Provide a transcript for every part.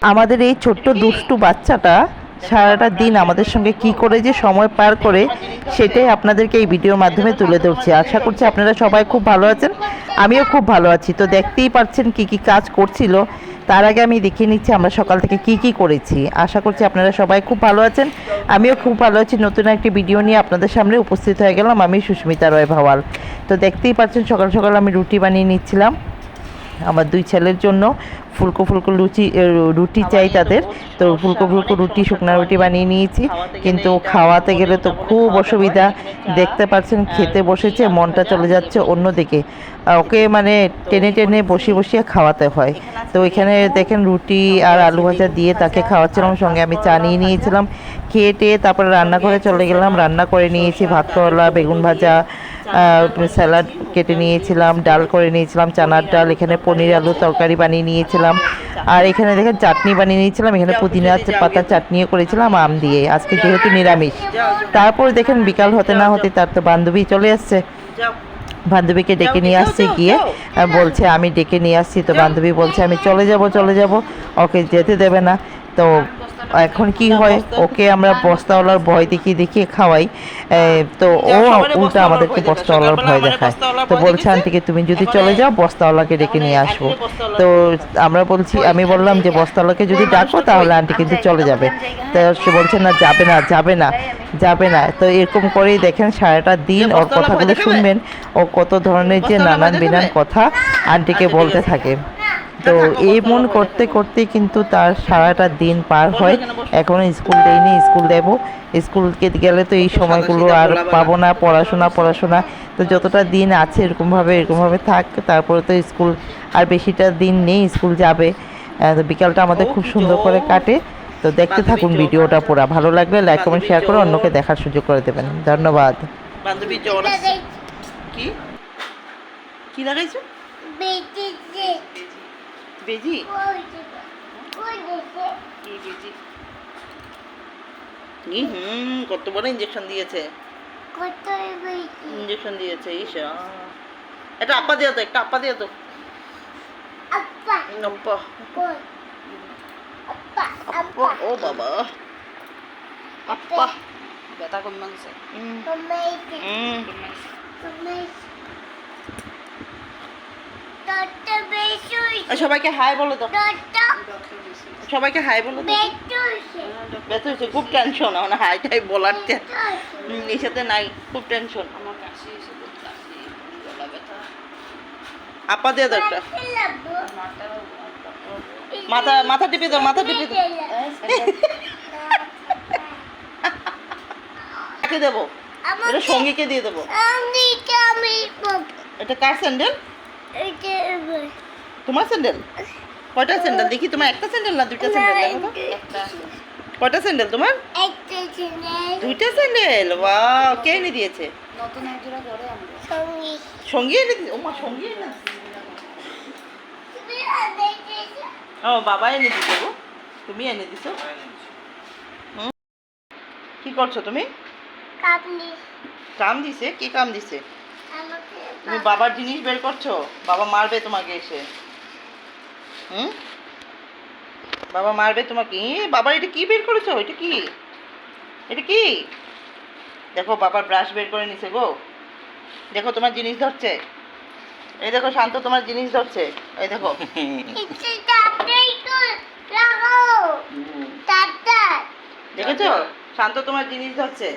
আমাদের এই ছোট্ট দুষ্টু বাচ্চাটা সারাটা দিন আমাদের সঙ্গে কি করে যে সময় পার করে সেটাই আপনাদেরকে এই ভিডিওর মাধ্যমে তুলে ধরছি। আশা করছি আপনারা সবাই খুব ভালো আছেন, আমিও খুব ভালো আছি। তো দেখতেই পাচ্ছেন কি কি কাজ করছিল। তার আগে আমি দেখিয়ে নিচ্ছি আমরা সকাল থেকে কি কি করেছি। আশা করছি আপনারা সবাই খুব ভালো আছেন, আমিও খুব ভালো আছি। নতুন একটি ভিডিও নিয়ে আপনাদের সামনে উপস্থিত হয়ে গেলাম আমি সুস্মিতা রয় ভাওয়াল। তো দেখতেই পাচ্ছেন সকাল সকাল আমি রুটি বানিয়ে নিচ্ছিলাম আমার দুই ছেলের জন্য। ফুলকো ফুলকো রুটি চাই তাদের, তো ফুলকো ফুলকো রুটি শুকনো রুটি বানিয়ে নিয়েছি। কিন্তু খাওয়াতে গেলে তো খুব অসুবিধা। দেখতে পাচ্ছেন খেতে বসেছে, মনটা চলে যাচ্ছে অন্যদিকে। ওকে মানে টেনে টেনে বসিয়ে বসিয়ে খাওয়াতে হয়। তো এখানে দেখেন রুটি আর আলু ভাজা দিয়ে তাকে খাওয়াচ্ছিলাম, সঙ্গে আমি চা নিয়ে নিয়েছিলাম। খেয়ে টেয়ে তারপরে রান্নাঘরে চলে গেলাম, রান্না করে নিয়েছি ভাত করলা বেগুন ভাজা, স্যালাড কেটে নিয়েছিলাম, ডাল করে নিয়েছিলাম চানার ডাল, এখানে পনির আলু তরকারি বানিয়ে নিয়েছিলাম। আর এখানে দেখেন চাটনি বানিয়ে নিয়েছিলাম, এখানে পুদিনা পাতা চাটনিও করেছিলাম আম দিয়ে, আজকে যেহেতু নিরামিষ। তারপরে দেখেন বিকাল হতে না হতে তার তো বান্ধবী চলে আসছে। বান্ধবীকে ডেকে নিয়ে আসছি গিয়ে বলছে আমি ডেকে নিয়ে আসছি, তো বান্ধবী বলছে আমি চলে যাব, ওকে যেতে দেবে না। তো এখন কি হয়, ওকে আমরা বস্তাওয়ালার ভয় দেখিয়ে দেখিয়ে খাওয়াই, তো ও উল্টা আমাদেরকে বস্তাওয়ালার ভয় দেখায়। তো বলছে আন্টিকে তুমি যদি চলে যাও বস্তাওয়ালাকে ডেকে নিয়ে আসবো। তো আমি বললাম যে বস্তাওয়ালাকে যদি ডাকো তাহলে আন্টি কিন্তু চলে যাবে। তো সে বলছে না যাবে না। তো এরকম করেই দেখেন সারাটা দিন ওর কথাগুলো শুনবেন, ও কত ধরনের যে নানান বিনান কথা আন্টিকে বলতে থাকে। তো এই মন করতে করতে কিন্তু তার সারাটা দিন পার হয়। এখনও স্কুল দেয়নি, স্কুল দেবো। স্কুলকে গেলে তো এই সময়গুলো আর পাবো না, পড়াশোনা। তো যতটা দিন আছে এরকমভাবে থাক, তারপরে তো স্কুল আর বেশিটা দিন নেই, স্কুল যাবে। তো বিকালটা আমাদের খুব সুন্দর করে কাটে। তো দেখতে থাকুন ভিডিওটা পুরো। ভালো লাগলে লাইক কমেন্ট শেয়ার করে অন্যকে দেখার সুযোগ করে দেবেন। ধন্যবাদ। বান্ধবী জ্বর কি কি লাগাইছো? বেজি কত বড় ইঞ্জেকশন দিয়েছে, ঈশা। এটা আপা দিয়ে তো, একটা আপা দিয়ে তো। ও বাবা, আপা ব্যথা কমে গেছে। সবাইকে হাই বলো তো, সবাইকে হাই বলো তো। ব্যথা হয়েছে, খুব টেনশন আমার হাই টাই বলার এই সাথে নাই, খুব টেনশন। আমার কাশি এসে গলা ব্যথা। আপা দিয়ে দাও একটা। মাথা টিপে দাও, মাথা টিপে দাও। কাকে দেবো? এটা সঙ্গীকে দিয়ে দেবো। এটা কার স্যান্ডেল? তোমার স্যান্ডেল? কয়টা স্যান্ডেল দেখি? তোমার একটা স্যান্ডেল না দুইটা স্যান্ডেল? দেখো তো কয়টা স্যান্ডেল তোমার? দুইটা স্যান্ডেল। ওয়াও, কে এনে দিয়েছে? নতুন এক জোড়া করে আনবো। সঙ্গী এনে দিয়েছে? ও মা, সঙ্গী এনে? ও বাবা এনে দিছে গো, তুমি এনে দিছো? কি করছো তুমি? কাম দিছে? কি কাম দিছে? তুমি বাবার জিনিস বের করছো? বাবা মারবে তোমাকে এসে। বাবা মারবে তোমাকে। বাবা এটা কি বের করেছো? এটা কি? এটা কি? দেখো বাবার ব্রাশ বের করে নিছে গো। দেখো তোমার জিনিস ধরছে। এই দেখো শান্ত তোমার জিনিস ধরছে। এই দেখো। দেখেছো? শান্ত তোমার জিনিস ধরছে।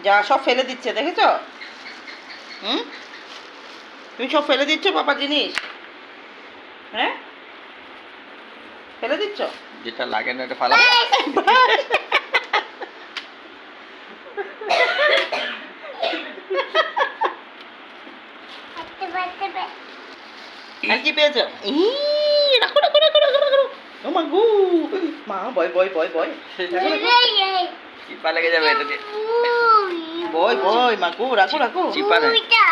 যা সব ফেলে দিচ্ছে, দেখেছো? তুমি সব ফেলে দিচ্ছ বাবার জিনিস। হ্যাঁ, ফেলে দিচ্ছ। যেটা লাগে না এটা ফালা। আর কি পেয়েছো? রাখো রাখো রাখো রাখো রাখো। ও মা গু, মা বয় বয় বয় বয়। চিপা লেগে যাবে এটা দিয়ে। বয় বয় মা গু, রাখো রাখো। চিপা না,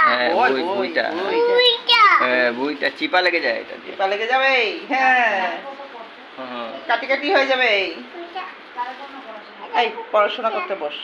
হ্যাঁ বুইটা, হ্যাঁ বুইটা চিপা লেগে যায় এটা দিয়ে। চিপা লেগে যাবে, হ্যাঁ কাটি কাটি হয়ে যাবে। এই পড়াশোনা করতে বস।